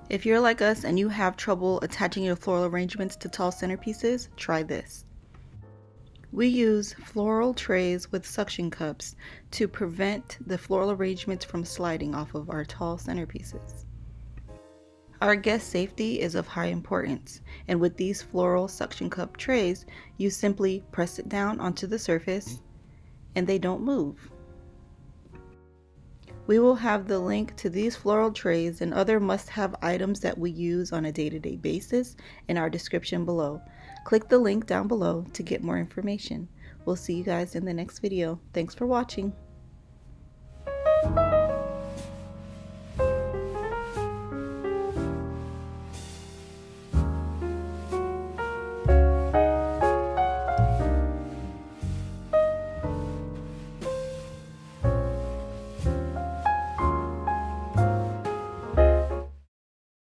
If you're like us and you have trouble attaching your floral arrangements to tall centerpieces, try this. We use floral trays with suction cups to prevent the floral arrangements from sliding off of our tall centerpieces. Our guest safety is of high importance, and with these floral suction cup trays, you simply press it down onto the surface and they don't move. We will have the link to these floral trays and other must-have items that we use on a day-to-day basis in our description below. Click the link down below to get more information. We'll see you guys in the next video. Thanks for watching.